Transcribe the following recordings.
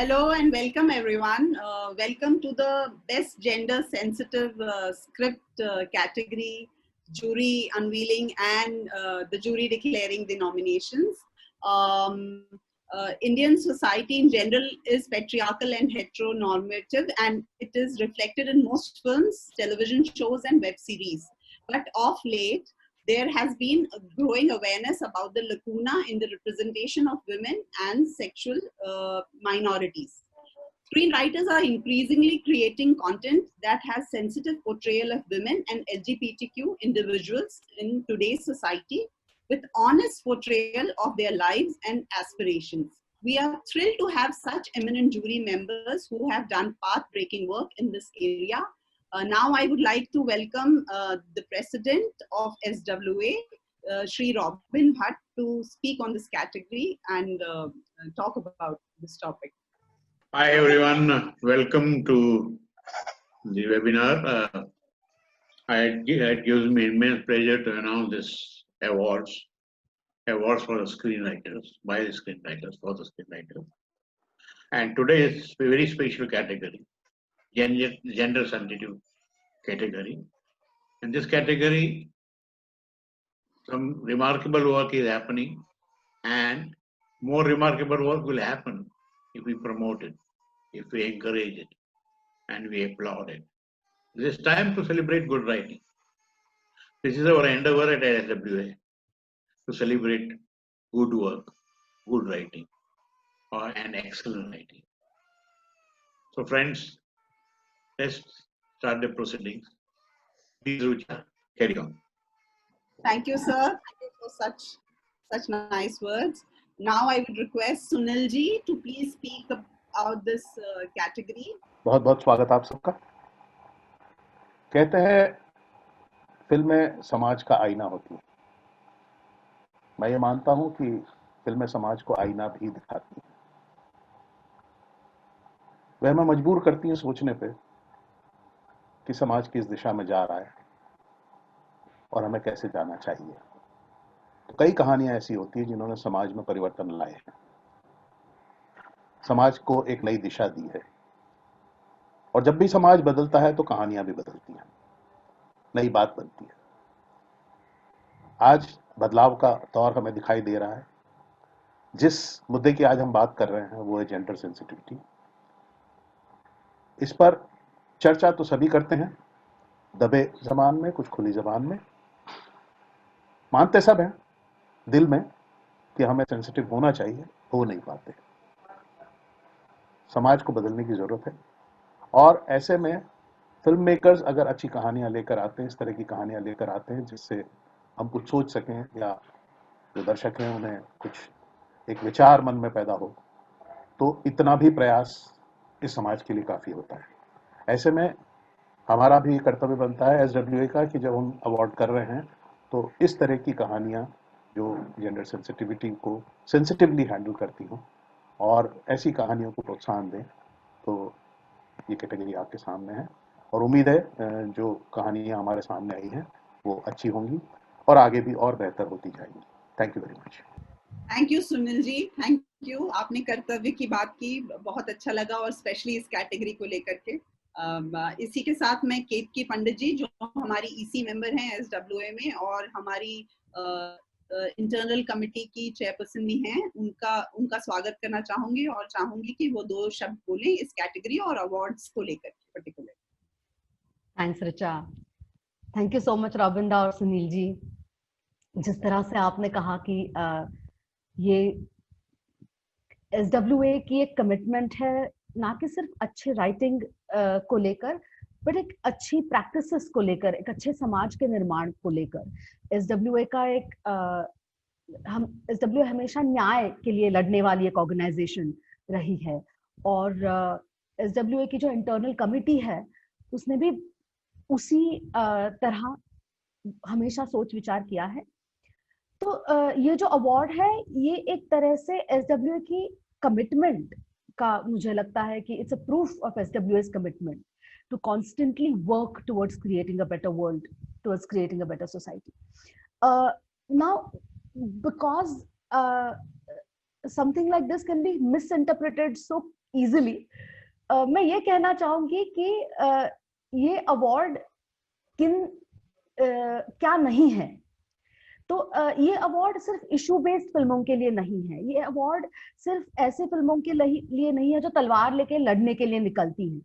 Hello and welcome everyone. Welcome to the best gender sensitive script category, jury unveiling and the jury declaring the nominations. Indian society in general is patriarchal and heteronormative, and it is reflected in most films, television shows and web series. But of late, there has been a growing awareness about the lacuna in the representation of women and sexual minorities. Screenwriters are increasingly creating content that has sensitive portrayal of women and LGBTQ individuals in today's society with honest portrayal of their lives and aspirations. We are thrilled to have such eminent jury members who have done path-breaking work in this area. Now I would like to welcome the President of SWA, Shri Robin Bhatt, to speak on this category and talk about this topic. Hi everyone, welcome to the webinar. It gives me immense pleasure to announce this awards for the screenwriters, by the screenwriters, for the screenwriters. And today is a very special category, gender sensitive category. In this category, some remarkable work is happening, and more remarkable work will happen if we promote it, if we encourage it, and we applaud it. It is time to celebrate good writing. This is our endeavor at SWA, to celebrate good work, good writing, and excellent writing. So friends, let's start the proceedings. Please, Richa, carry on. Thank you, sir. Thank you for such nice words. Now I would request Sunil ji to please speak about this category. बहुत बहुत स्वागत आप सबका। कहते हैं फिल्में समाज का आईना होती हैं। मैं ये मानता हूं कि फिल्में समाज को आईना भी दिखाती हैं। वह हमें मजबूर करती हैं सोचने पे कि समाज किस दिशा में जा रहा है और हमें कैसे जाना चाहिए। तो कई कहानियां ऐसी होती हैं जिन्होंने समाज में परिवर्तन लाए हैं, समाज को एक नई दिशा दी है। और जब भी समाज बदलता है तो कहानियां भी बदलती हैं, नई बात बनती है। आज बदलाव का दौर हमें दिखाई दे रहा है। जिस मुद्दे की आज हम बात कर रहे हैं वो है जेंडर सेंसिटिविटी। इस पर चर्चा तो सभी करते हैं, दबे जबान में, कुछ खुली जबान में। मानते सब हैं दिल में कि हमें सेंसिटिव होना चाहिए, हो नहीं पाते। समाज को बदलने की जरूरत है और ऐसे में फिल्म मेकर्स अगर अच्छी कहानियां लेकर आते हैं, इस तरह की कहानियां लेकर आते हैं जिससे हम कुछ सोच सकें या जो दर्शक हैं उन्हें कुछ एक विचार मन में पैदा हो, तो इतना भी प्रयास इस समाज के लिए काफी होता है। ऐसे में हमारा भी कर्तव्य बनता है SWA का कि जब हम अवार्ड कर रहे हैं तो इस तरह की कहानियां जो जेंडर सेंसिटिविटी को सेंसिटिवली हैंडल करती हों और ऐसी कहानियों को प्रोत्साहन दें, तो ये कैटेगरी आपके सामने है। और उम्मीद है जो कहानियां हमारे सामने आई हैं वो अच्छी होंगी और आगे भी और बेहतर होती जाएंगी। Thank you very much. Thank you Sunil ji, thank you. आपने कर्तव्य की बात की, बहुत अच्छा लगा, और स्पेशली इस कैटेगरी को लेकर के। इसी के साथ मैं केतकी पंडित जी, जो हमारी EC मेंबर हैं SWA में और हमारी इंटरनल कमेटी की चेयरपर्सन भी हैं, उनका स्वागत करना चाहूंगी और चाहूंगी कि वो 2 शब्द बोलें इस कैटेगरी और अवार्ड्स को लेकर particular. Thanks Richa, thank you so much robin दा और सुनील जी। जिस तरह से आपने कहा कि ये SWA की एक कमिटमेंट है, ना कि सिर्फ अच्छे राइटिंग को लेकर, बट एक अच्छी प्रैक्टिसेस को लेकर, एक अच्छे समाज के निर्माण को लेकर। SWA का एक SWA हमेशा न्याय के लिए लड़ने वाली एक ऑर्गेनाइजेशन रही है और SWA की जो इंटरनल कमिटी है उसने भी उसी तरह हमेशा सोच विचार किया है। तो ये जो अवार्ड है ये एक तरह से SWA की कमिटमेंट का, मुझे लगता है कि it's a proof of SWA's commitment to constantly work towards creating a better world, towards creating a better society. Now, because something like this can be misinterpreted so easily. मैं ये कहना चाहूंगी कि ये अवार्ड क्या नहीं है. तो ये अवार्ड सिर्फ इशू बेस्ड फिल्मों के लिए नहीं है. ये अवार्ड सिर्फ ऐसे फिल्मों के लिए नहीं है जो तलवार लेके लड़ने के लिए निकलती हैं.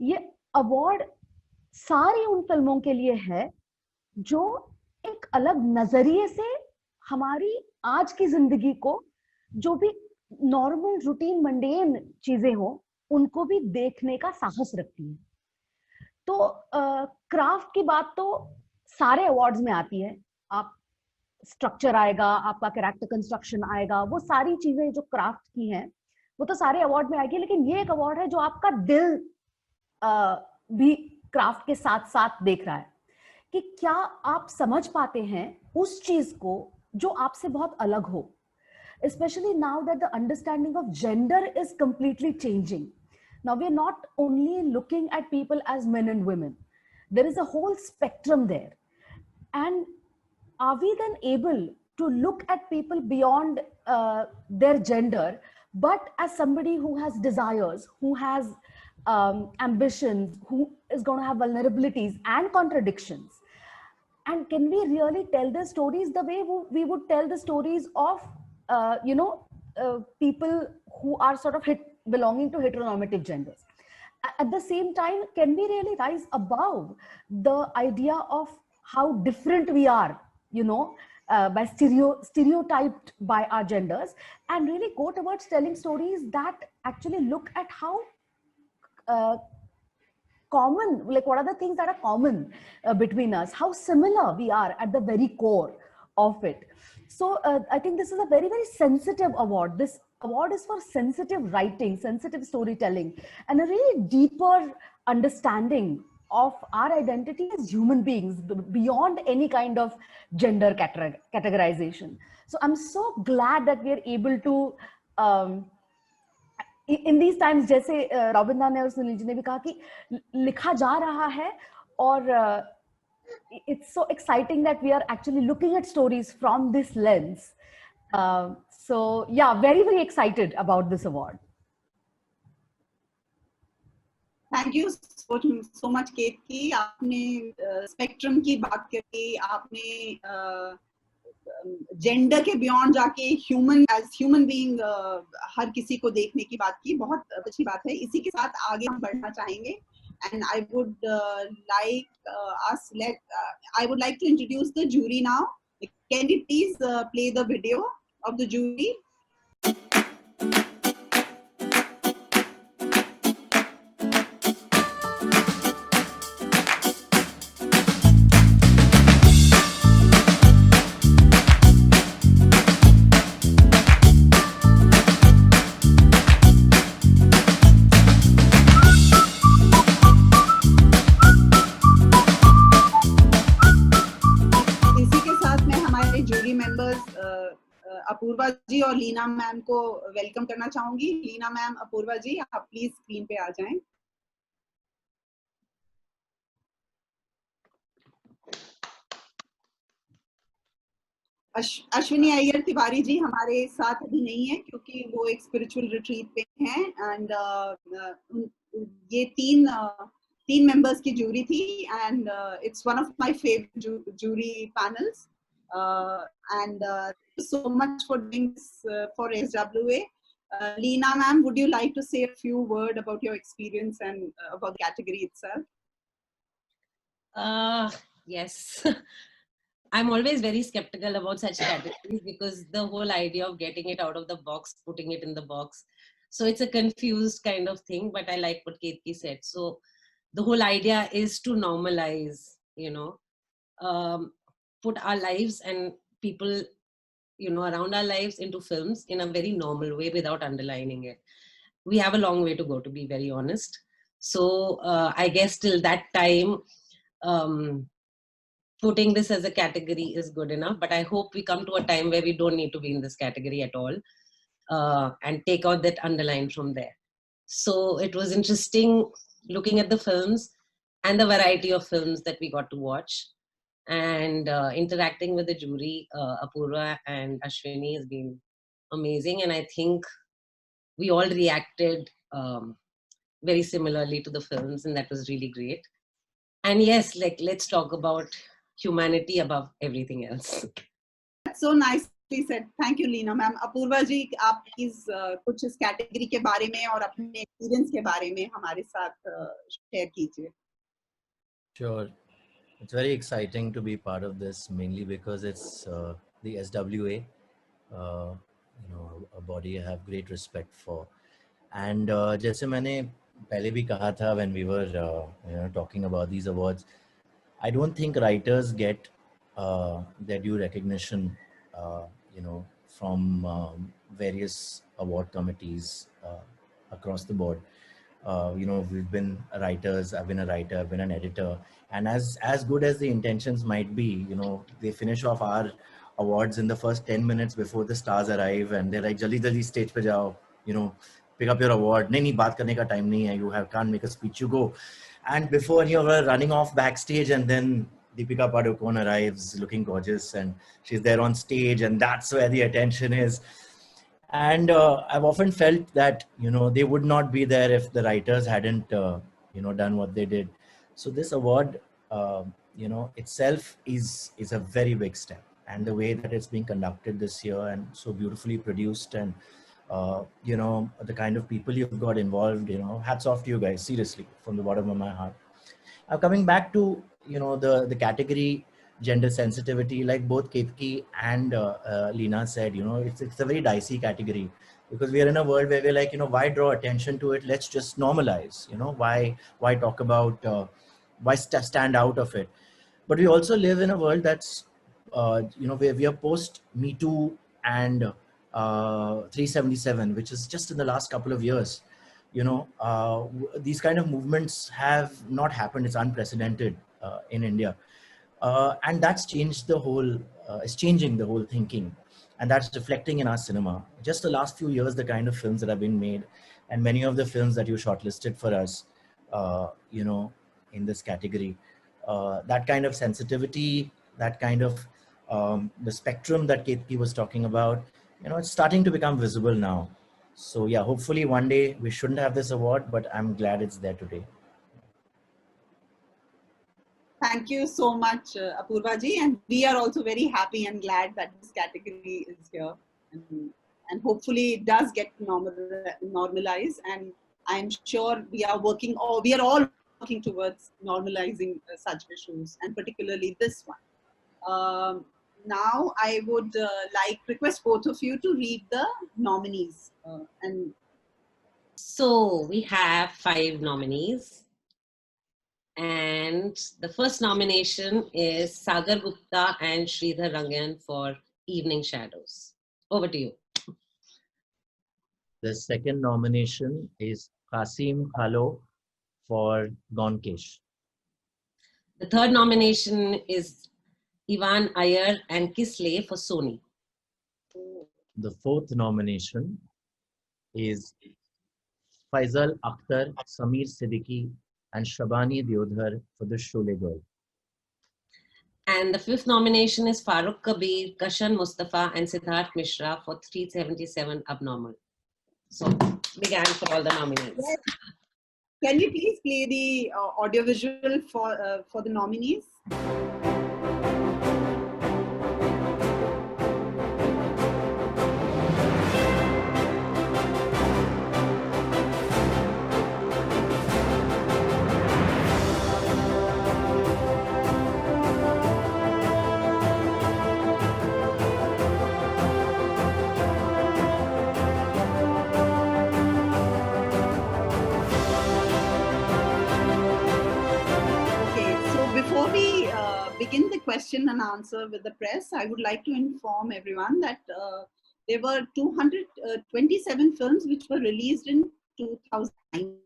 ये अवार्ड सारी उन फिल्मों के लिए है जो एक अलग नजरिए से हमारी आज की जिंदगी को, जो भी नॉर्मल रूटीन मंडेन चीजें हो, उनको भी देखने का साहस रखती है. तो क्राफ्ट की बात तो सारे अवार्ड्स में आती है. आप स्ट्रक्चर आएगा, आपका कैरेक्टर कंस्ट्रक्शन आएगा, वो सारी चीजें जो क्राफ्ट की हैं वो तो सारे अवार्ड में आएगी. लेकिन ये एक अवार्ड है जो आपका दिल भी क्राफ्ट के साथ साथ देख रहा है कि क्या आप समझ पाते हैं उस चीज को जो आपसे बहुत अलग हो. Especially now that the understanding of gender is completely changing. Now we are not only looking at people as men and women. There is a whole spectrum there. And are we then able to look at people beyond their gender, but as somebody who has desires, who has ambitions, who is going to have vulnerabilities and contradictions? And can we really tell the stories the way we would tell the stories of people who are sort of belonging to heteronormative genders? At the same time, can we really rise above the idea of how different we are, by stereotyped by our genders, and really go towards telling stories that actually look at how common, like what are the things that are common between us, how similar we are at the very core of it. So I think this is a very, very sensitive award. This award is for sensitive writing, sensitive storytelling, and a really deeper understanding of our identity as human beings beyond any kind of gender categorization. So I'm so glad that we are able to in these times, जैसे robin दा ने और सुनील जी ने भी कहा कि लिखा जा रहा है, और it's so exciting that we are actually looking at stories from this lens. So yeah, very, very excited about this award. Thank you so much, Ketki. आपने स्पेक्ट्रम की बात करी, आपने जेंडर के बियॉन्ड जाके ह्यूमन बीइंग हर किसी को देखने की बात की. बहुत अच्छी बात है. इसी के साथ आगे हम बढ़ना चाहेंगे. And I would like to introduce the jury now. Can you please play the video of the jury? Apoorva जी और लीना मैम को वेलकम करना चाहूंगी. लीना मैम, अपूर्वा जी, आप प्लीज स्क्रीन पे आ जाएं. अश्विनी अय्यर तिवारी जी हमारे साथ अभी नहीं है क्योंकि वो एक स्पिरिचुअल रिट्रीट पे हैं. एंड ये तीन मेंबर्स की जूरी थी, and it's one of my favourite jury panels. And thank you so much for doing this for SWA. Leena ma'am, would you like to say a few words about your experience and about the category itself? Yes. I'm always very skeptical about such categories because the whole idea of getting it out of the box, putting it in the box. So it's a confused kind of thing, but I like what Ketki said. So the whole idea is to normalize, put our lives and people, around our lives into films in a very normal way without underlining it. We have a long way to go, to be very honest. So I guess till that time, putting this as a category is good enough, but I hope we come to a time where we don't need to be in this category at all, and take out that underline from there. So it was interesting looking at the films and the variety of films that we got to watch, and interacting with the jury. APURVA and ASHWINI has been amazing, and I think we all reacted very similarly to the films, and that was really great. And yes, like, let's talk about humanity above everything else. That's so nicely said. Thank you, Leena ma'am. Apurva ji, आप इस कुछ इस category के बारे में और अपने experience के बारे में हमारे साथ शेयर कीजिए. Sure. It's very exciting to be part of this, mainly because it's the SWA, a body I have great respect for. And जैसे मैंने पहले भी कहा था when we were talking about these awards, I don't think writers get their due recognition, from various award committees across the board. We've been writers, I've been a writer, I've been an editor, and as good as the intentions might be, they finish off our awards in the first 10 minutes before the stars arrive, and they're like, jaldi jaldi stage pe jao, pick up your award. Nahi, baat karne ka time nahi hai, can't make a speech, you go. And before you're running off backstage, and then Deepika Padukone arrives looking gorgeous, and she's there on stage, and that's where the attention is. And I've often felt that, they would not be there if the writers hadn't, done what they did. So this award, itself is a very big step. And the way that it's being conducted this year and so beautifully produced, and, the kind of people you've got involved, hats off to you guys, seriously, from the bottom of my heart. Coming back to, the category gender sensitivity, like both Ketki and Leena said, it's a very dicey category, because we are in a world where we're like, why draw attention to it? Let's just normalize, why talk about, why stand out of it? But we also live in a world that's, where we are post Me Too and 377, which is just in the last couple of years. These kind of movements have not happened. It's unprecedented in India. And that's changed the whole, it's changing the whole thinking. And that's reflecting in our cinema. Just the last few years, the kind of films that have been made, and many of the films that you shortlisted for us, in this category, that kind of sensitivity, that kind of, the spectrum that Ketki was talking about, it's starting to become visible now. So yeah, hopefully one day we shouldn't have this award, but I'm glad it's there today. Thank you so much, Apurva ji, and we are also very happy and glad that this category is here, and hopefully it does get normalized. And I'm sure we are all working towards normalizing such issues, and particularly this one. Now I would request both of you to read the nominees. So we have 5 nominees. And the first nomination is Sagar Gupta and Sridhar Rangan for Evening Shadows. Over to you. The second nomination is Qasim Khalo for Gonkesh. The third nomination is Ivan Iyer and Kisley for Sony. The fourth nomination is Faisal Akhtar, Samir Siddiqui, and Shabani Diodhar for The Sholay Girl. And the fifth nomination is Farooq Kabir, Kashan Mustafa, and Siddharth Mishra for 377 Abnormal. So, big hand for all the nominees. Yes. Can you please play the audiovisual for the nominees? Begin the question and answer with the press, I would like to inform everyone that there were 227 films which were released in 2009,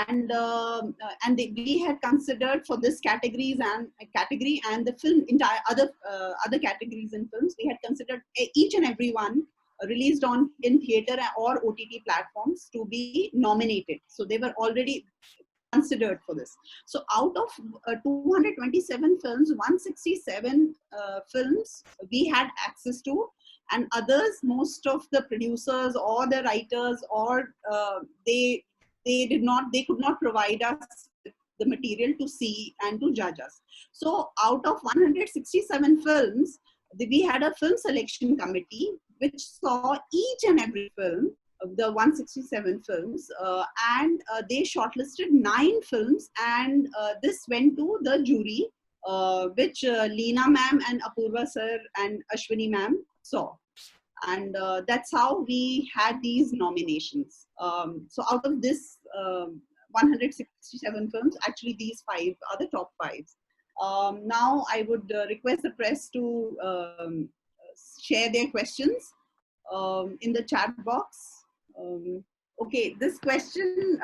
and we had considered for this category and the film entire other categories in films, we had considered each and every one released in theater or OTT platforms to be nominated. So they were already considered for this. So out of 227 films, 167 films we had access to, and others, most of the producers or the writers, or they could not provide us the material to see and to judge us. So out of 167 films, we had a film selection committee which saw each and every film of the 167 films, and they shortlisted 9 films, and this went to the jury, which LEENA ma'am and APURVA sir and ASHWINY ma'am saw. And that's how we had these nominations. So out of this 167 films, actually these 5 are the top 5. Now I would request the press to share their questions in the chat box. Okay, this question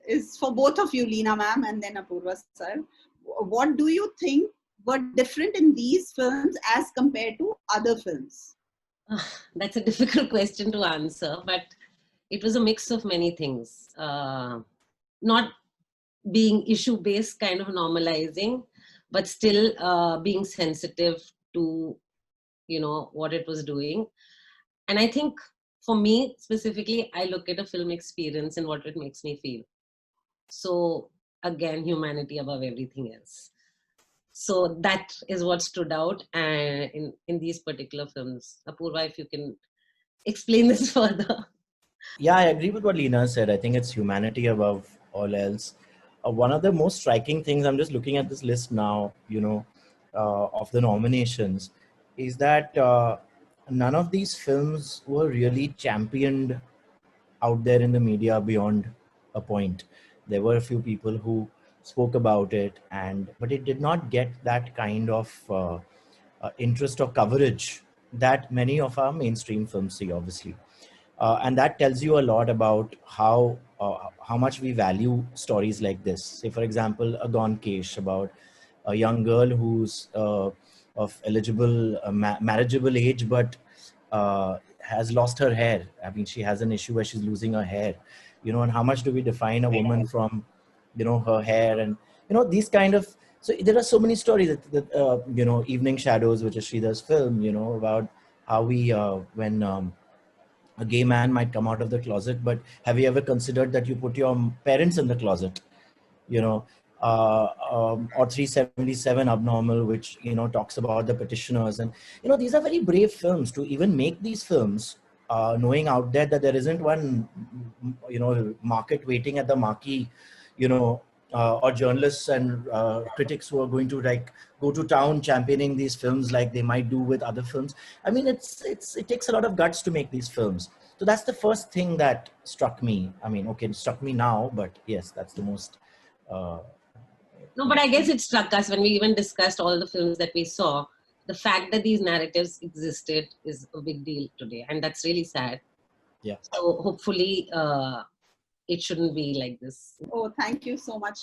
is for both of you, LEENA ma'am and then APURVA sir. What do you think were different in these films as compared to other films? That's a difficult question to answer, but it was a mix of many things. Not being issue-based, kind of normalizing, but still being sensitive to, you know, what it was doing. And I think for me specifically, I look at a film experience and what it makes me feel. So again, humanity above everything else. So that is what stood out in these particular films. APURVA, if you can explain this further. Yeah, I agree with what LEENA said. I think it's humanity above all else. One of the most striking things, I'm just looking at this list now, you know, of the nominations, is that none of these films were really championed out there in the media beyond a point. There were a few people who spoke about it, but it did not get that kind of interest or coverage that many of our mainstream films see, obviously. And that tells you a lot about how much we value stories like this. Say, for example, A Gone Case, about a young girl who's of eligible, marriageable age, but has lost her hair. I mean, she has an issue where she's losing her hair, you know, and how much do we define a woman from, you know, her hair, and, you know, these kind of, so there are so many stories that you know, Evening Shadows, which is Sridhar's film, you know, about how we, when a gay man might come out of the closet, but have you ever considered that you put your parents in the closet, you know, or 377 Abnormal, which, you know, talks about the petitioners. And, you know, these are very brave films to even make these films, knowing out there that there isn't one, you know, market waiting at the marquee, you know, or journalists and critics who are going to like go to town championing these films like they might do with other films. I mean, it takes a lot of guts to make these films. So that's the first thing that struck me. I mean, okay, it struck me now, but yes, that's the most. No, but I guess it struck us when we even discussed all the films that we saw. The fact that these narratives existed is a big deal today, and that's really sad. Yeah. So hopefully it shouldn't be like this. Oh, thank you so much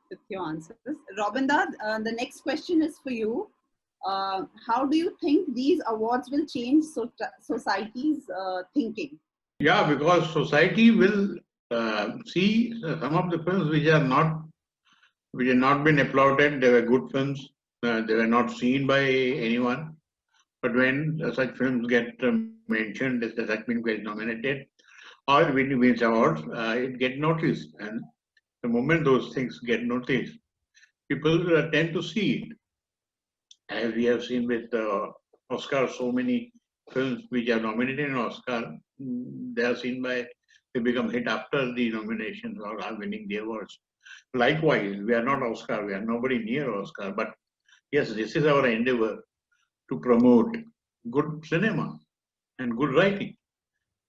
with your answers. Robin Bhatt, the next question is for you. How do you think these awards will change society's thinking? Yeah, because society will see some of the films which have not been applauded. They were good films. They were not seen by anyone. But when such films get mentioned, as such film gets nominated, or wins awards, it gets noticed. And the moment those things get noticed, people tend to see it. As we have seen with Oscar, so many films which are nominated in Oscar, they are seen they become hit after the nominations or are winning the awards. Likewise, we are not Oscar, we are nobody near Oscar, but yes, this is our endeavor to promote good cinema and good writing.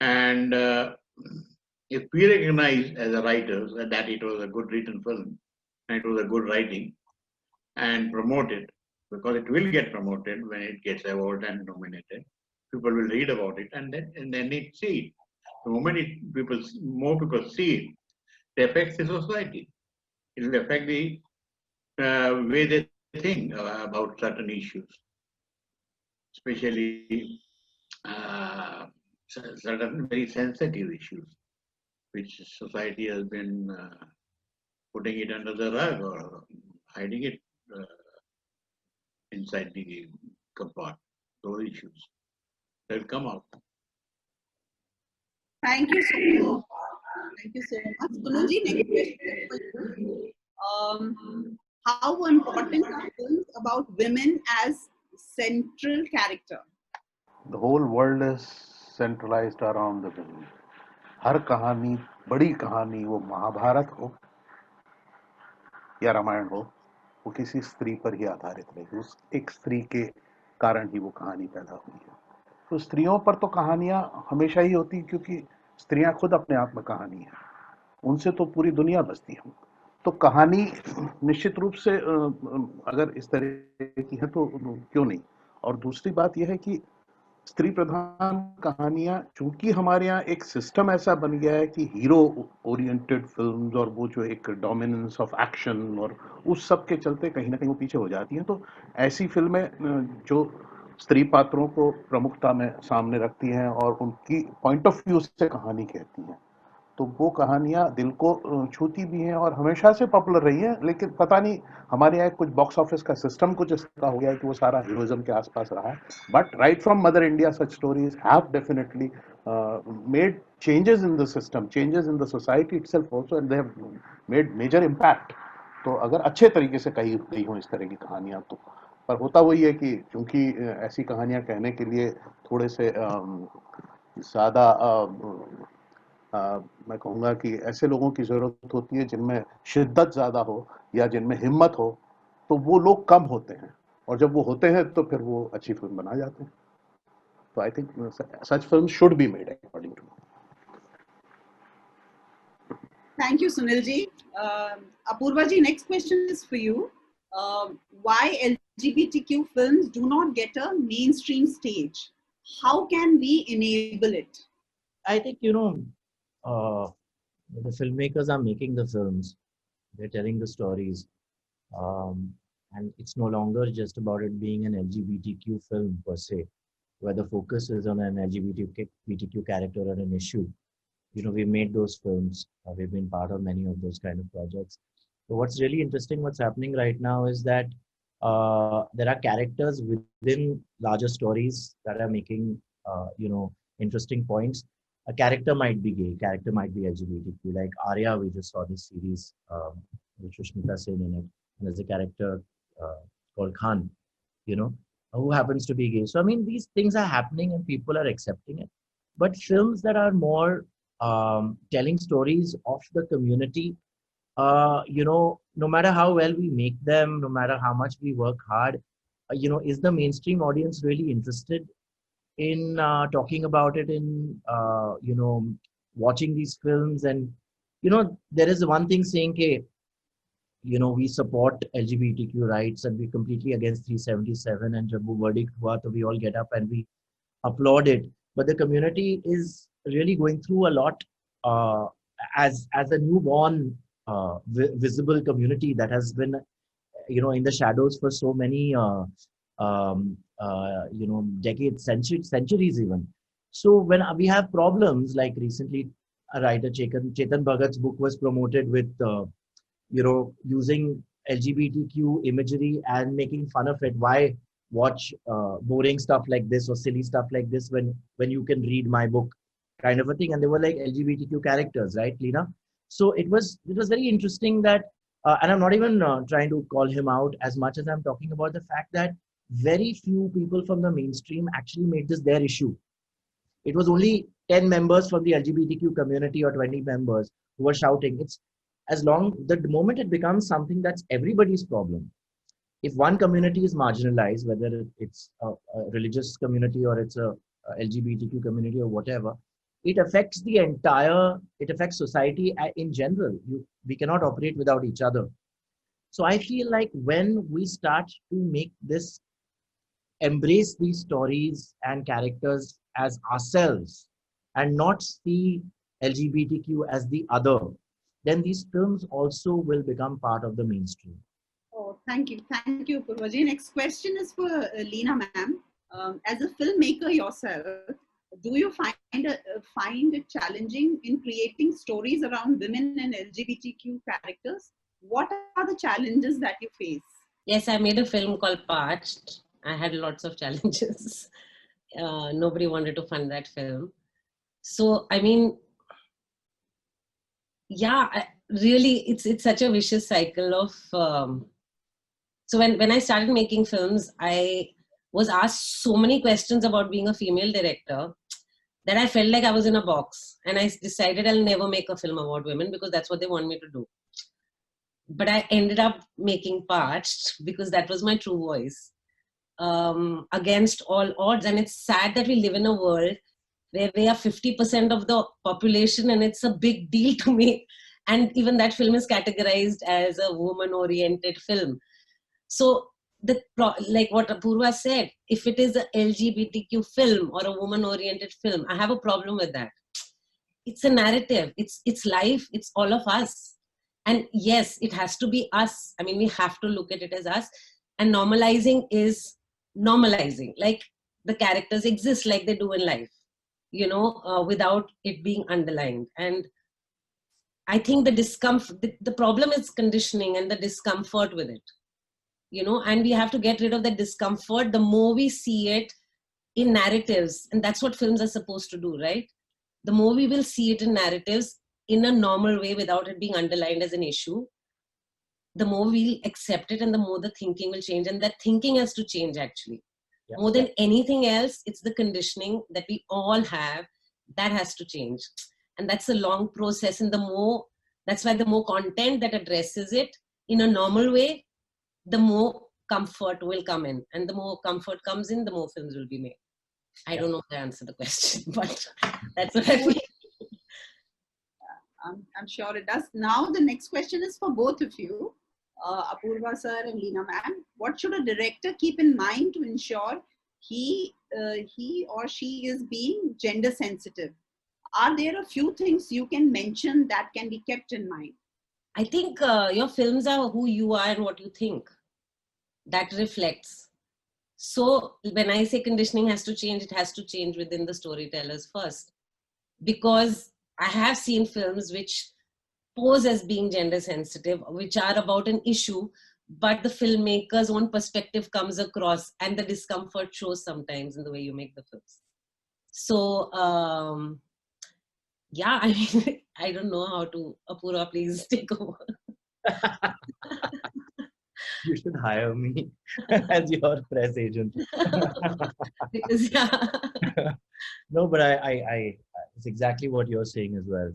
And if we recognize as a writers that it was a good written film and it was a good writing, and promote it, because it will get promoted when it gets awarded and nominated. People will read about it and then they see it. The moment more people see it, it affects the society. It will affect the way they think about certain issues, especially certain very sensitive issues, which society has been putting it under the rug or hiding it inside the compartment, those issues. they'll come out. Thank you so much. Thank you so much. Sunilji, next question for you. How important are films about women as central character? The whole world is centralized around the women. हर कहानी, बड़ी कहानी, वो महाभारत हो या रामायण हो, वो किसी स्त्री पर ही आधारित रहेगी. उस एक स्त्री के कारण ही वो कहानी पैदा हुई है. तो स्त्रियों पर तो कहानियां हमेशा ही होती, क्योंकि स्त्रियां खुद अपने आप में कहानी है. उनसे तो पूरी दुनिया बसती है. तो कहानी निश्चित रूप से अगर इस तरह की है तो क्यों नहीं. और दूसरी बात यह है कि स्त्री प्रधान कहानियां, चूंकि हमारे यहाँ एक सिस्टम ऐसा बन गया है कि हीरो ओरिएंटेड फिल्म्स और वो जो एक डोमिनेंस ऑफ एक्शन और उस सब के चलते कहीं ना कहीं वो पीछे हो जाती हैं. तो ऐसी फिल्में जो स्त्री पात्रों को प्रमुखता में सामने रखती हैं और उनकी पॉइंट ऑफ व्यू से कहानी कहती हैं, तो वो कहानियां दिल को छूती भी हैं और हमेशा से पॉपुलर रही हैं. लेकिन पता नहीं हमारे यहाँ कुछ बॉक्स ऑफिस का सिस्टम कुछ इसका हो गया है कि वो सारा हीरोइज्म के आसपास रहा है. But right from mother India such stories have definitely made changes in the system, changes in the society itself also, and they have made major impact. तो अगर अच्छे तरीके से कही गई हो इस तरह की कहानियां तो. पर होता वही है कि क्योंकि ऐसी कहानियां कहने के लिए थोड़े से ज़्यादा मैं कहूँगा कि ऐसे लोगों की ज़रूरत होती है जिनमें शिद्दत ज़्यादा हो या जिनमें हिम्मत हो. तो वो लोग कम होते हैं, और जब वो होते हैं तो फिर वो अच्छी फिल्म बना जाते हैं. तो I think such film should be made according to. Thank you, Sunilji. Apurva ji, next question is for you. Why LGBTQ films do not get a mainstream stage? How can we enable it? I think, the filmmakers are making the films, they're telling the stories, and it's no longer just about it being an LGBTQ film per se, where the focus is on an LGBTQ character or an issue. We made those films. We've been part of many of those kind of projects. So what's really interesting, what's happening right now is that there are characters within larger stories that are making, interesting points. A character might be gay, character might be LGBTQ. Like Arya, we just saw this series with Sushmita Sen in it, and there's a character called Khan, who happens to be gay. So I mean, these things are happening and people are accepting it. But films that are more telling stories of the community, no matter how well we make them, no matter how much we work hard, is the mainstream audience really interested in talking about it, in watching these films? And there is one thing saying, okay, we support LGBTQ rights and we're completely against 377, and jab wo verdict hua to we all get up and we applaud it. But the community is really going through a lot as a newborn visible community that has been in the shadows for so many decades, centuries even. So when we have problems, like recently a writer Chetan Bhagat's book was promoted with using LGBTQ imagery and making fun of it. Why watch boring stuff like this or silly stuff like this when you can read my book, kind of a thing? And they were like LGBTQ characters, right, Leena? So it was very interesting that, and I'm not even trying to call him out as much as I'm talking about the fact that very few people from the mainstream actually made this their issue. It was only 10 members from the LGBTQ community or 20 members who were shouting. It's the moment it becomes something that's everybody's problem. If one community is marginalized, whether it's a religious community or it's a LGBTQ community or whatever, it affects society in general. We cannot operate without each other. So I feel like when we start to embrace these stories and characters as ourselves and not see LGBTQ as the other, then these films also will become part of the mainstream. Oh, thank you, Apurva. Next question is for LEENA ma'am. As a filmmaker yourself, do you find it challenging in creating stories around women and LGBTQ characters? What are the challenges that you face? Yes, I made a film called Parched. I had lots of challenges. Nobody wanted to fund that film. So, I mean, yeah, really, it's such a vicious cycle of, so when I started making films, I was asked so many questions about being a female director that I felt like I was in a box, and I decided I'll never make a film about women because that's what they want me to do. But I ended up making parts because that was my true voice, against all odds. And it's sad that we live in a world where we are 50% of the population, and it's a big deal to me. And even that film is categorized as a woman-oriented film. So, like what Apurva said, if it is a LGBTQ film or a woman-oriented film, I have a problem with that. It's a narrative. It's life. It's all of us. And yes, it has to be us. I mean, we have to look at it as us. And normalizing is normalizing. Like the characters exist like they do in life, you know, without it being underlined. And I think the discomfort, the problem is conditioning and the discomfort with it, you know, and we have to get rid of that discomfort the more we see it in narratives. And that's what films are supposed to do, right? The more we will see it in narratives in a normal way without it being underlined as an issue, the more we'll accept it and the more the thinking will change. And that thinking has to change, actually. Yeah. More than anything else, it's the conditioning that we all have that has to change. And that's a long process. And that's why the more content that addresses it in a normal way, the more comfort will come in. And the more comfort comes in, the more films will be made. I don't know if I answered the question, but that's what I feel. I'm sure it does. Now the next question is for both of you, Apurva sir and LEENA ma'am. What should a director keep in mind to ensure he or she is being gender sensitive? Are there a few things you can mention that can be kept in mind? I think your films are who you are and what you think. That reflects. So when I say conditioning has to change, it has to change within the storytellers first. Because I have seen films which pose as being gender sensitive, which are about an issue, but the filmmaker's own perspective comes across and the discomfort shows sometimes in the way you make the films. So, yeah, I mean, I don't know how to, Apurva, please take over. You should hire me as your press agent. Because, yeah. No, but I it's exactly what you're saying as well.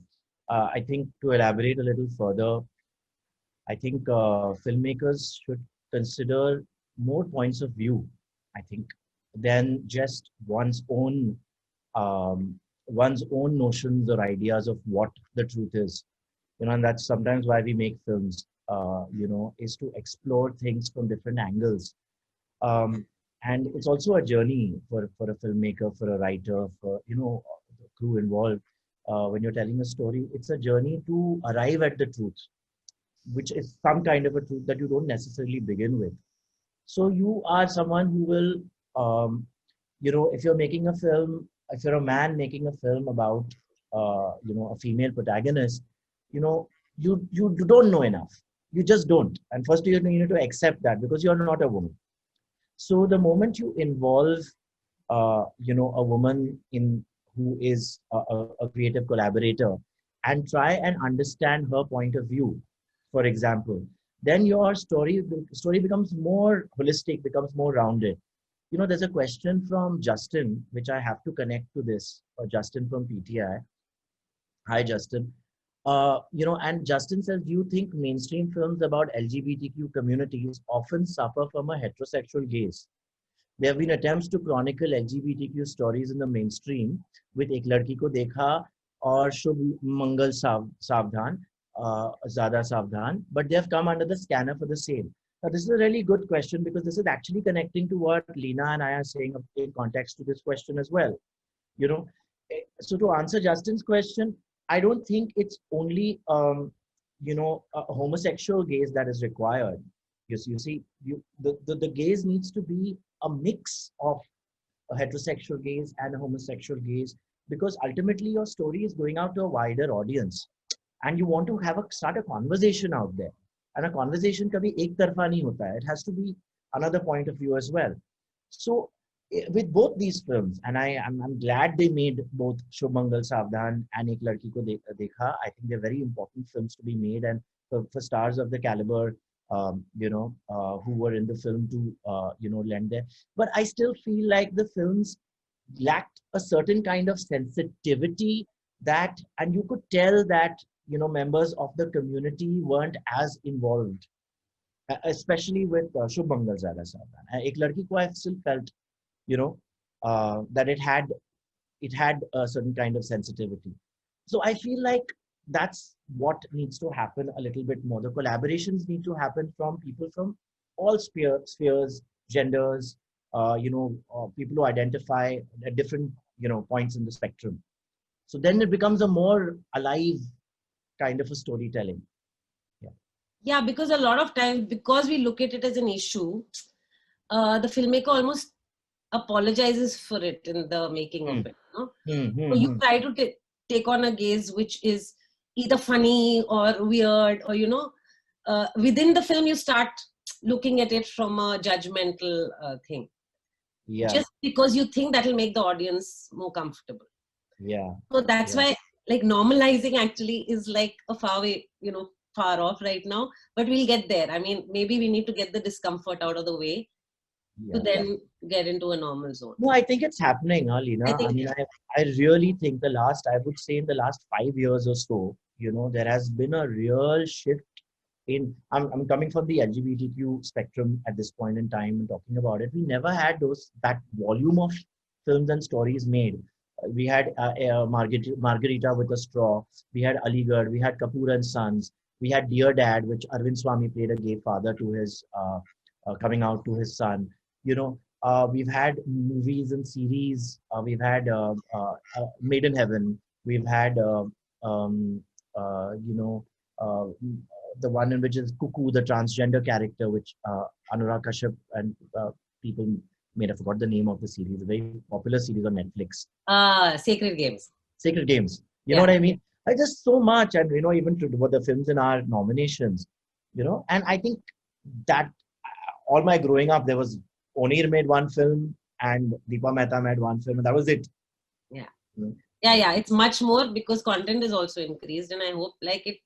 I think to elaborate a little further, I think filmmakers should consider more points of view, I think, than just one's own notions or ideas of what the truth is. You know, and that's sometimes why we make films, you know, is to explore things from different angles. And it's also a journey for a filmmaker, for a writer, for, you know, the crew involved. When you're telling a story, it's a journey to arrive at the truth, which is some kind of a truth that you don't necessarily begin with. So you are someone who will, you know, if you're making a film, if you're a man making a film about, you know, a female protagonist, you know, you don't know enough. You just don't. And first you need to accept that because you're not a woman. So the moment you involve, you know, a woman who is a creative collaborator and try and understand her point of view, for example, then your story becomes more holistic, becomes more rounded. You know, there's a question from Justin, which I have to connect to this. Justin from PTI. Hi, Justin. You know, and Justin says, do you think mainstream films about LGBTQ communities often suffer from a heterosexual gaze? There have been attempts to chronicle LGBTQ stories in the mainstream with Ek Ladki Ko Dekha or Shubh Mangal Savdhan, Zada Savdhan, but they have come under the scanner for the same. Now, this is a really good question because this is actually connecting to what LEENA and I are saying in context to this question as well. You know, so to answer Justin's question, I don't think it's only, you know, a homosexual gaze that is required. You see, the gaze needs to be a mix of a heterosexual gaze and a homosexual gaze, because ultimately your story is going out to a wider audience, and you want to start a conversation out there. And a conversation kabhi ek tarfa nahi hota hai. It has to be another point of view as well. So with both these films, and I'm glad they made both Shubh Mangal Savdhan and Ek Ladki Ko Dekha. I think they're very important films to be made, and for stars of the caliber, who were in the film to, lend there. But I still feel like the films lacked a certain kind of sensitivity and you could tell that, members of the community weren't as involved, especially with Shubh Mangal Savdhan. Ek Ladki Ko I still felt, that it had a certain kind of sensitivity. So I feel like that's what needs to happen a little bit more. The collaborations need to happen from people from all spheres, genders, people who identify at different, points in the spectrum. So then it becomes a more alive kind of a storytelling. Yeah, because a lot of times, because we look at it as an issue, the filmmaker almost apologizes for it in the making of it. No? So you try to take on a gaze which is either funny or weird, or within the film you start looking at it from a judgmental thing. Yeah. Just because you think that will make the audience more comfortable. Yeah. So that's why, like, normalizing actually is like a far way, far off right now. But we'll get there. I mean, maybe we need to get the discomfort out of the way to then get into a normal zone. No, I think it's happening, LEENA. I really think I would say in the last 5 years or so, there has been a real shift in, I'm coming from the LGBTQ spectrum at this point in time and talking about it. We never had that volume of films and stories made. We had Margarita with a Straw. We had Aligarh. We had Kapoor and Sons. We had Dear Dad, which Arvind Swamy played a gay father to his, coming out to his son. We've had movies and series. We've had Made in Heaven. We've had, the one in which is Cuckoo, the transgender character, which Anurag Kashyap and people made. I forgot the name of the series. A very popular series on Netflix. Sacred Games. Sacred Games. You know what I mean? Just so much, and even to the films in our nominations. And I think that all my growing up, there was Onir made one film and Deepa Mehta made one film, and that was it. Yeah. Yeah. It's much more because content is also increased, and I hope it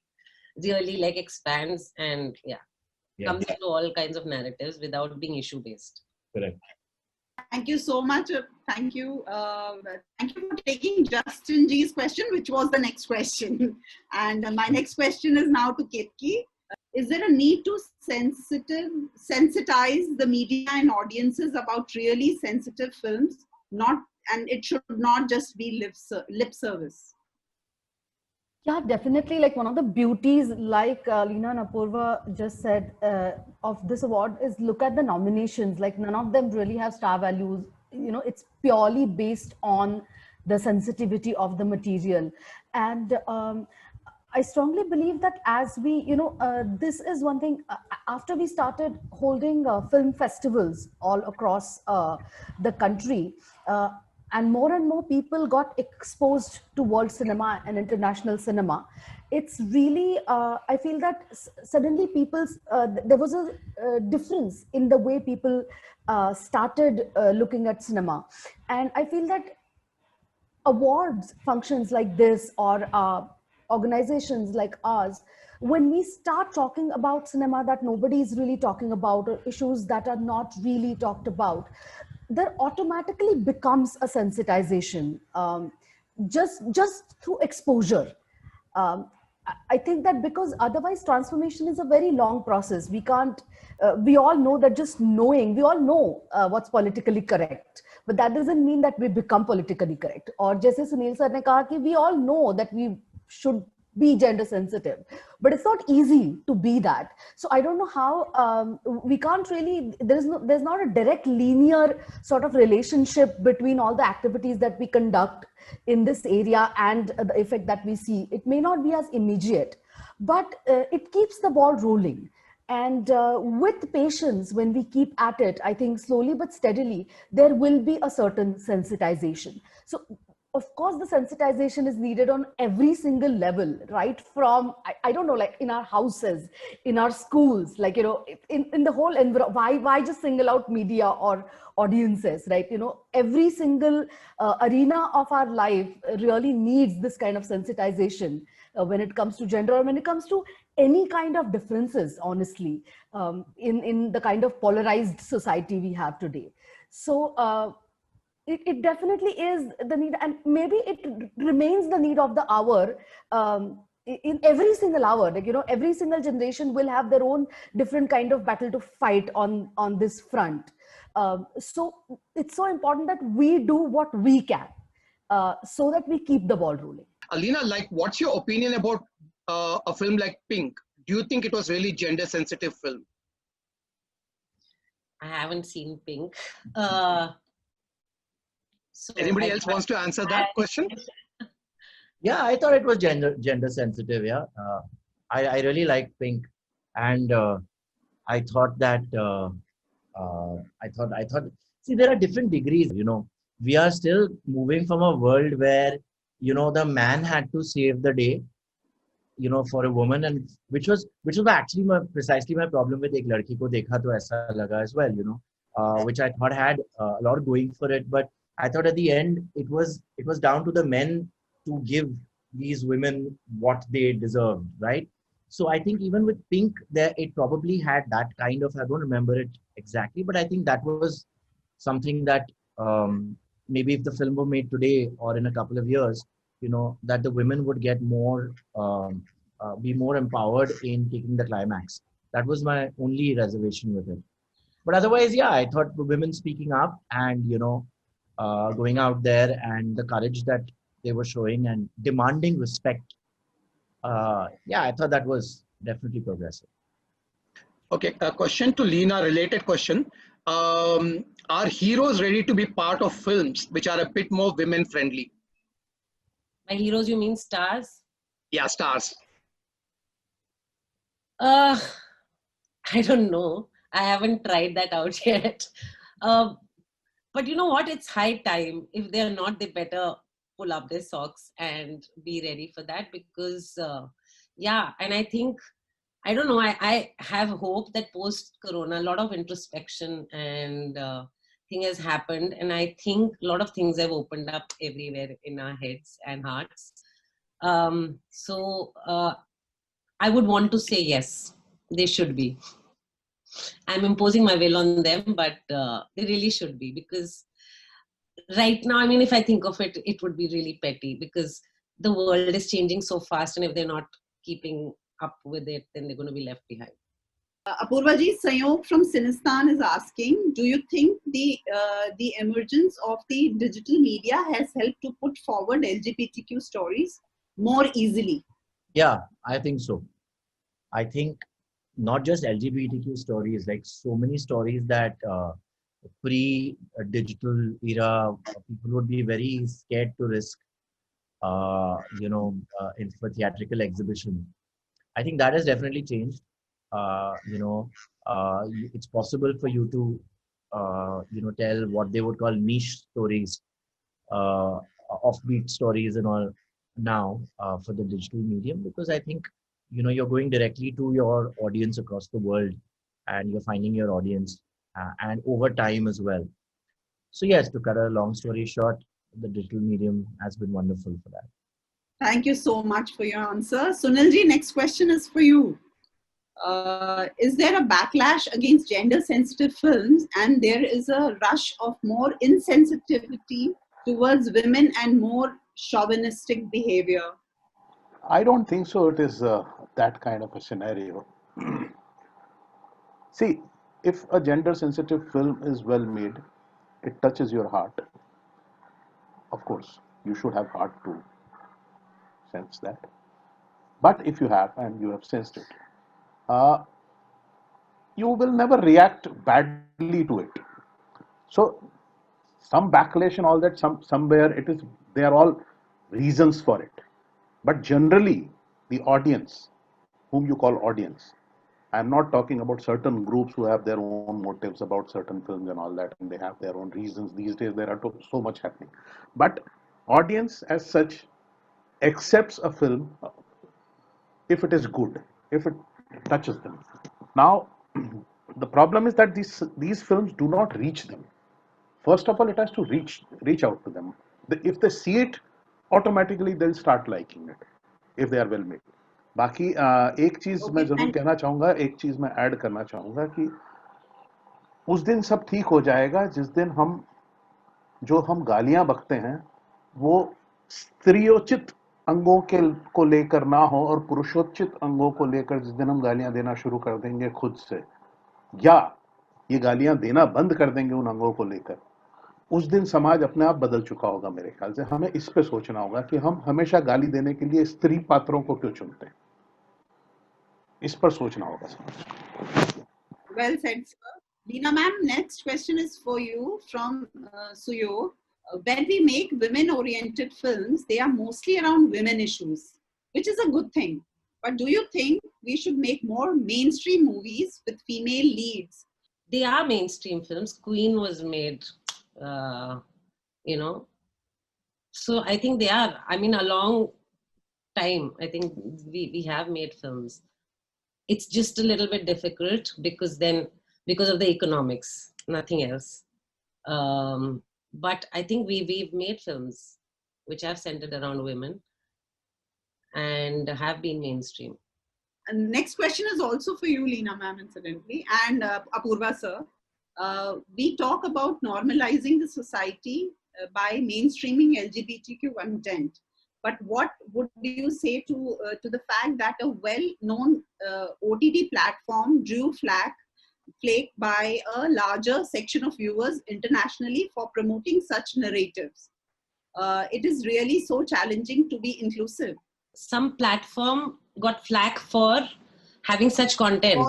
really expands and comes into all kinds of narratives without being issue based. Correct. Thank you so much. Thank you. Thank you for taking Justin G's question, which was the next question. And my next question is now to Ketki. Is there a need to sensitize the media and audiences about really sensitive films? And it should not just be lip service. Yeah, definitely. Like, one of the beauties, like LEENA and APURVA just said, of this award is look at the nominations. Like, none of them really have star values. It's purely based on the sensitivity of the material. And I strongly believe that as we, this is one thing, after we started holding film festivals all across the country, and more people got exposed to world cinema and international cinema. It's really, I feel that suddenly there was a difference in the way people started looking at cinema. And I feel that awards functions like this, or organizations like ours, when we start talking about cinema that nobody is really talking about, or issues that are not really talked about, there automatically becomes a sensitization, just through exposure. I think that because otherwise transformation is a very long process. We can't, we all know that just knowing, we all know what's politically correct, but that doesn't mean that we become politically correct. Or jaise Sunil sir ne kaha ki we all know that we should be gender sensitive, but it's not easy to be that. So I don't know how we can't really, there's not a direct linear sort of relationship between all the activities that we conduct in this area and the effect that we see. It may not be as immediate, but it keeps the ball rolling. And with patience, when we keep at it, I think slowly but steadily, there will be a certain sensitization. So of course, the sensitization is needed on every single level, right? From, I don't know, like in our houses, in our schools, like, you know, in the whole environment. Why just single out media or audiences, right? You know, every single arena of our life really needs this kind of sensitization when it comes to gender, or when it comes to any kind of differences, honestly, in the kind of polarized society we have today. So, it definitely is the need, and maybe it remains the need of the hour, in every single hour. Like, you know, every single generation will have their own different kind of battle to fight on this front. So it's so important that we do what we can, so that we keep the ball rolling. LEENA, like, what's your opinion about a film like Pink? Do you think it was really gender sensitive film? I haven't seen Pink. So Anybody else wants to answer that question? Yeah, I thought it was gender sensitive. Yeah, I really like Pink, and I thought that I thought. See, there are different degrees. You know, we are still moving from a world where, you know, the man had to save the day, you know, for a woman, and which was actually precisely my problem with Ek Ladki Ko Dekha To Aisa Laga as well. You know, which I thought had a lot going for it, but I thought at the end it was down to the men to give these women what they deserved, right? So I think even with Pink, there it probably had that kind of, I don't remember it exactly, but I think that was something that maybe if the film were made today or in a couple of years, you know, that the women would get more, be more empowered in taking the climax. That was my only reservation with it. But otherwise, yeah, I thought the women speaking up and, you know, going out there and the courage that they were showing and demanding respect. Yeah, I thought that was definitely progressive. Okay, a question to LEENA, related question. Are heroes ready to be part of films which are a bit more women friendly? By heroes, you mean stars? Yeah, stars. I don't know. I haven't tried that out yet. But you know what? It's high time. If they're not, they better pull up their socks and be ready for that, because, yeah, and I think, I don't know, I have hope that post-corona, a lot of introspection and thing has happened. And I think a lot of things have opened up everywhere in our heads and hearts. So I would want to say yes, they should be. I'm imposing my will on them, but they really should be, because right now, I mean, if I think of it, it would be really petty, because the world is changing so fast, and if they're not keeping up with it, then they're going to be left behind. Apurva ji, Sayog from Sinistan is asking, do you think the emergence of the digital media has helped to put forward LGBTQ stories more easily? Yeah, I think so. I think not just LGBTQ stories, like so many stories that pre-digital era, people would be very scared to risk, you know, for theatrical exhibition. I think that has definitely changed. You know, it's possible for you to, you know, tell what they would call niche stories, offbeat stories and all now for the digital medium, because I think, you know, you're going directly to your audience across the world and you're finding your audience and over time as well. So yes, to cut a long story short, the digital medium has been wonderful for that. Thank you so much for your answer. Sunil ji, next question is for you. Is there a backlash against gender sensitive films, and there is a rush of more insensitivity towards women and more chauvinistic behavior? I don't think so. It is that kind of a scenario. See, if a gender sensitive film is well made, it touches your heart. Of course, you should have heart to sense that. But if you have and you have sensed it, uh, you will never react badly to it. So some backlash and all that, somewhere it is, they are all reasons for it. But generally, the audience, whom you call audience, I'm not talking about certain groups who have their own motives about certain films and all that, and they have their own reasons. These days, there are so much happening. But audience as such accepts a film if it is good, if it touches them. Now, the problem is that these films do not reach them. First of all, it has to reach out to them. If they see it, automatically they'll start liking it if they are well made. बाकी एक चीज मैं Okay, जरूर and कहना चाहूंगा, एक चीज मैं ऐड करना चाहूंगा कि उस दिन सब ठीक हो जाएगा जिस दिन हम गालियां बकते हैं वो स्त्रियोचित अंगों को लेकर ना हो और पुरुषोचित अंगों को लेकर जिस दिन हम गालियां देना शुरू कर देंगे खुद से, या ये गालियां देना बंद कर देंगे उन अंगों को लेकर, उस दिन समाज अपने आप बदल चुका होगा। मेरे ख्याल से हमें इस पे सोचना होगा कि हम हमेशा गाली देने के लिए स्त्री पात्रों को क्यों चुनते हैं, इस पर सोचना होगा समाज। well said, sir. Leena ma'am, next question is for you from Suyo. When we make women-oriented films, they are mostly around women issues, which is a good thing. But do you think we should make more mainstream movies with female leads? They are mainstream films. Queen was made, you know. So I think they are. I mean, a long time, I think we have made films. It's just a little bit difficult because of the economics, nothing else. But I think we've made films which have centered around women and have been mainstream. And next question is also for you, Leena ma'am, incidentally, and Apurva sir. We talk about normalizing the society by mainstreaming LGBTQ content. But what would you say to the fact that a well-known OTT platform drew flak by a larger section of viewers internationally for promoting such narratives? It is really so challenging to be inclusive. Some platform got flack for having such content.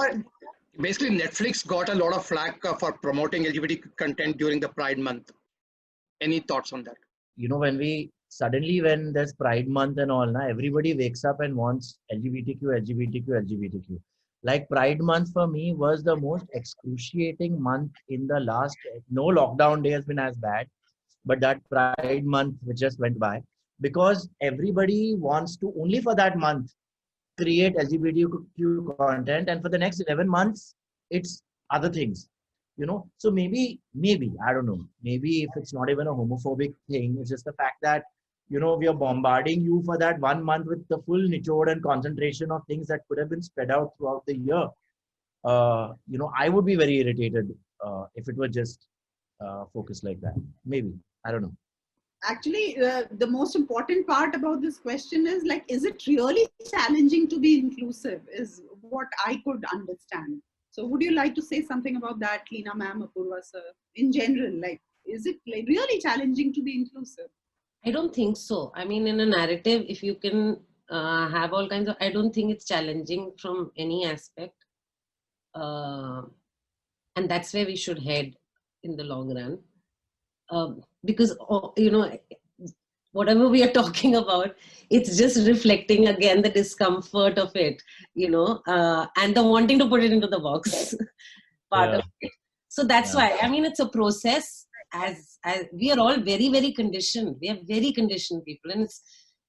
Basically, Netflix got a lot of flack for promoting LGBT content during the Pride Month. Any thoughts on that? You know, when there's Pride Month and all, everybody wakes up and wants LGBTQ. Like Pride Month for me was the most excruciating month in the last, no lockdown day has been as bad, but that Pride Month which just went by, because everybody wants to only for that month create LGBTQ content, and for the next 11 months, it's other things. You know, so maybe, I don't know, maybe if it's not even a homophobic thing, it's just the fact that, you know, we are bombarding you for that 1 month with the full nichod and concentration of things that could have been spread out throughout the year. You know, I would be very irritated if it were just focused like that. Maybe, I don't know. Actually, the most important part about this question is like, is it really challenging to be inclusive is what I could understand. So would you like to say something about that, Leena ma'am, Apurva sir? In general, like, is it like really challenging to be inclusive? I don't think so. I mean, in a narrative, if you can have all kinds of, I don't think it's challenging from any aspect. And that's where we should head in the long run. Because, you know, whatever we are talking about, it's just reflecting again the discomfort of it, you know, and the wanting to put it into the box part of it. So that's why, I mean, it's a process. As we are all very, very conditioned. We are very conditioned people, and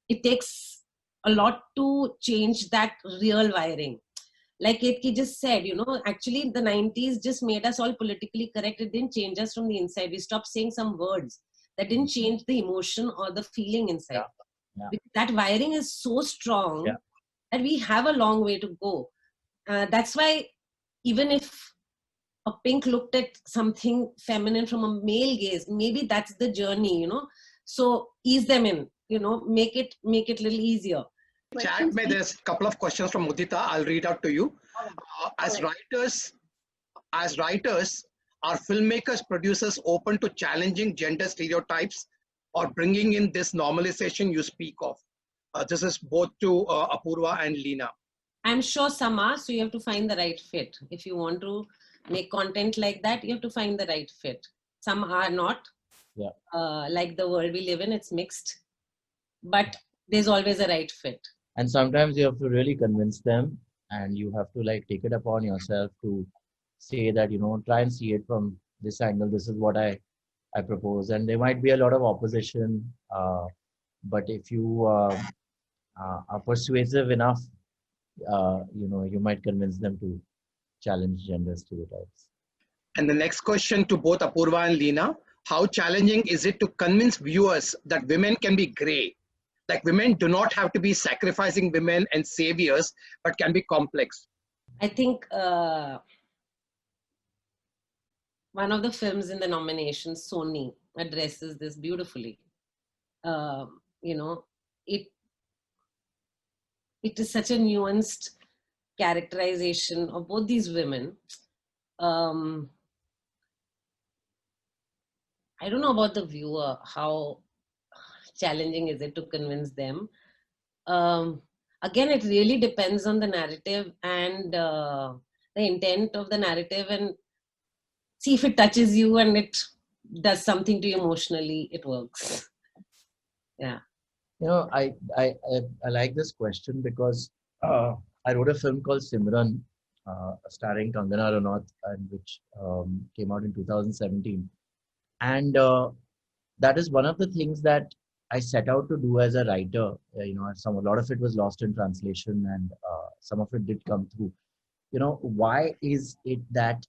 it takes a lot to change that real wiring. Like Ketki just said, you know, actually the 90s just made us all politically correct. It didn't change us from the inside. We stopped saying some words that didn't change the emotion or the feeling inside. That wiring is so strong that we have a long way to go. That's why even if a Pink looked at something feminine from a male gaze, maybe that's the journey, you know. So ease them in, you know, make it a little easier. Chat, there's a couple of questions from Mudita. I'll read out to you. As writers, are filmmakers, producers open to challenging gender stereotypes or bringing in this normalization you speak of? This is both to Apurva and Leena. I'm sure some are, so you have to find the right fit. If you want to make content like that, you have to find the right fit. Some are not. Like the world we live in, it's mixed. But there's always a right fit. And sometimes you have to really convince them, and you have to like take it upon yourself to say that, you know, try and see it from this angle. This is what I I propose, and there might be a lot of opposition, but if you are persuasive enough, you might convince them to challenge gender stereotypes. And the next question to both Apurva and Leena: how challenging is it to convince viewers that women can be grey? Like, women do not have to be sacrificing women and saviors, but can be complex. I think one of the films in the nominations, Sony, addresses this beautifully. It is such a nuanced characterization of both these women. I don't know about the viewer, how challenging is it to convince them. Again, it really depends on the narrative and the intent of the narrative, and see if it touches you and it does something to you emotionally, it works. Yeah. I like this question because I wrote a film called Simran, starring Convener, and which came out in 2017. And that is one of the things that I set out to do as a writer. A lot of it was lost in translation, and some of it did come through. Why is it that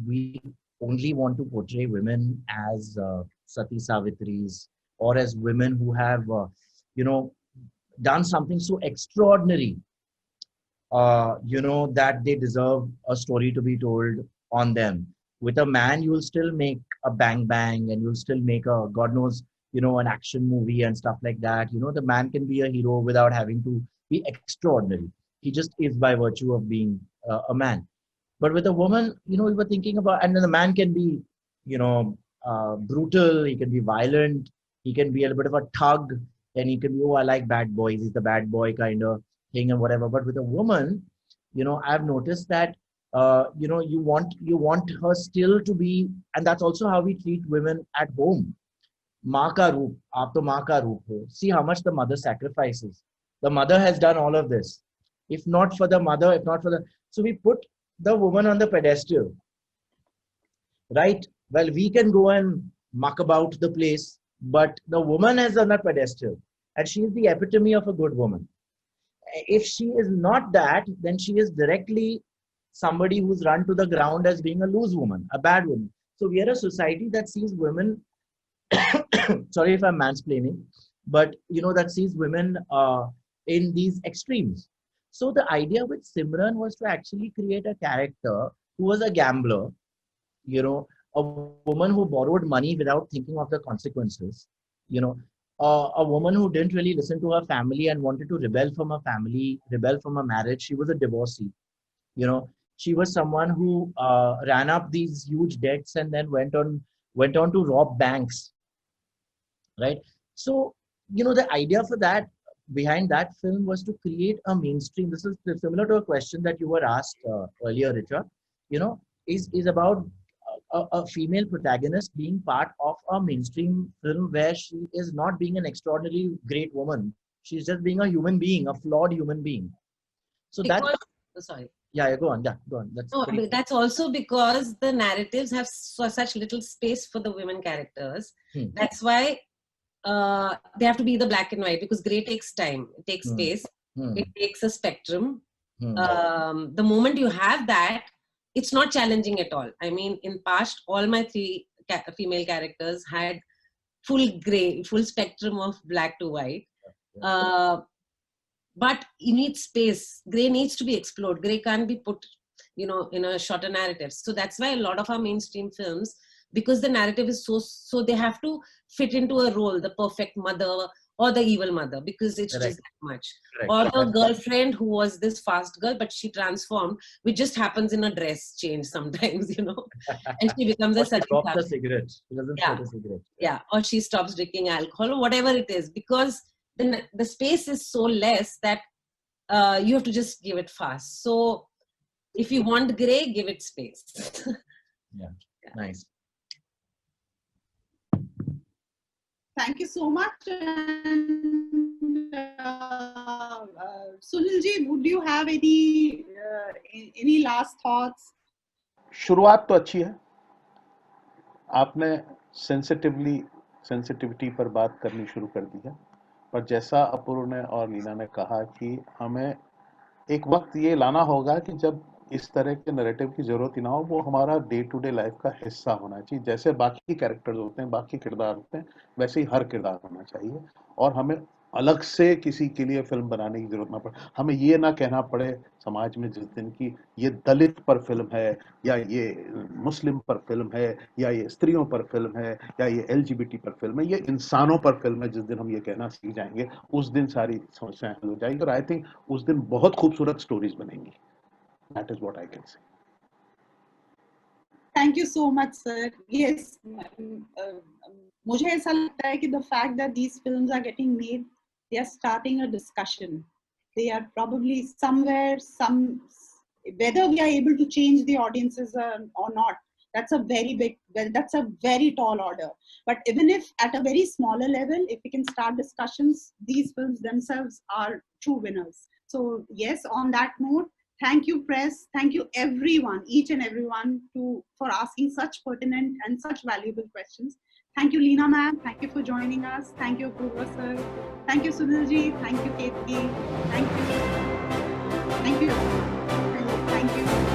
we only want to portray women as Sati Savitris, or as women who have, done something so extraordinary, that they deserve a story to be told on them? With a man, you will still make a bang bang, and you'll still make a, God knows, an action movie and stuff like that. The man can be a hero without having to be extraordinary. He just is by virtue of being a man. But with a woman, we were thinking about, and then the man can be, brutal, he can be violent, he can be a little bit of a thug, and he can be, I like bad boys, he's the bad boy kind of thing and whatever. But with a woman, I've noticed that, you want her still to be, and that's also how we treat women at home. Maa ka roop, aap to maa ka roop ho. See how much the mother sacrifices. The mother has done all of this. If not for the mother, so we put the woman on the pedestal, right? Well, we can go and muck about the place, but the woman is on the pedestal, and she is the epitome of a good woman. If she is not that, then she is directly somebody who's run to the ground as being a loose woman, a bad woman. So we are a society that sees women, sorry if I'm mansplaining, but that sees women in these extremes. So the idea with Simran was to actually create a character who was a gambler, a woman who borrowed money without thinking of the consequences, a woman who didn't really listen to her family and wanted to rebel from her family, rebel from her marriage. She was a divorcee. She was someone who ran up these huge debts and then went on to rob banks, right? So, the idea for that, behind that film, was to create a mainstream. This is similar to a question that you were asked earlier, Richa, is about a female protagonist being part of a mainstream film where she is not being an extraordinarily great woman. She's just being a human being, a flawed human being. So sorry. Yeah, go on. Yeah, go on. That's also because the narratives have such little space for the women characters. That's why they have to be the black and white, because gray takes time. It takes space. It takes a spectrum. The moment you have that, it's not challenging at all. I mean, in past, all my three female characters had full gray, full spectrum of black to white. But you need space. Gray needs to be explored. Gray can't be put, in a shorter narrative. So that's why a lot of our mainstream films, because the narrative is so they have to fit into a role, the perfect mother or the evil mother, because it's just that much. Or the girlfriend who was this fast girl, but she transformed, which just happens in a dress change sometimes, and she becomes a Sati Savitri. She doesn't smoke a cigarette. Yeah, or she stops drinking alcohol, or whatever it is, because the space is so less that you have to just give it fast. So if you want gray, give it space. Yeah, nice. Thank you so much. And, Sunilji, would you have any last thoughts? शुरुआत तो अच्छी है. आपने sensitivity पर बात करनी शुरू कर दी है। पर जैसा अपूर्व ने और लीना ने कहा कि हमें एक वक्त ये लाना होगा कि जब इस तरह के नैरेटिव की जरूरत ही ना हो, वो हमारा डे टू डे लाइफ का हिस्सा होना चाहिए। जैसे बाकी कैरेक्टर्स होते हैं, बाकी किरदार होते हैं, वैसे ही हर किरदार होना चाहिए। और हमें अलग से किसी के लिए फिल्म बनाने की जरूरत ना पड़े। हमें ये ना कहना पड़े समाज में जिस दिन की ये दलित पर फिल्म है, या ये मुस्लिम पर फिल्म है, या ये स्त्रियों पर फिल्म है, या ये LGBT पर फिल्म है, ये इंसानों पर फिल्म है। जिस दिन हम ये कहना सीख जाएंगे, उस दिन सारी समस्याएं हल हो जाएंगी। और आई थिंक उस दिन बहुत खूबसूरत स्टोरीज बनेंगी। That is what I can say. Thank you so much, sir. Yes, मुझे ऐसा लगता है कि the fact that these films are getting made, they are starting a discussion. They are probably somewhere, whether we are able to change the audiences or not, that's a very big, that's a very tall order. But even if at a very smaller level, if we can start discussions, these films themselves are true winners. So yes, on that note, thank you, press. Thank you, everyone, each and everyone, for asking such pertinent and such valuable questions. Thank you, Leena ma'am. Thank you for joining us. Thank you, APURVA sir. Thank you, Sunil ji. Thank you, Ketki. Thank you. Thank you. Thank you.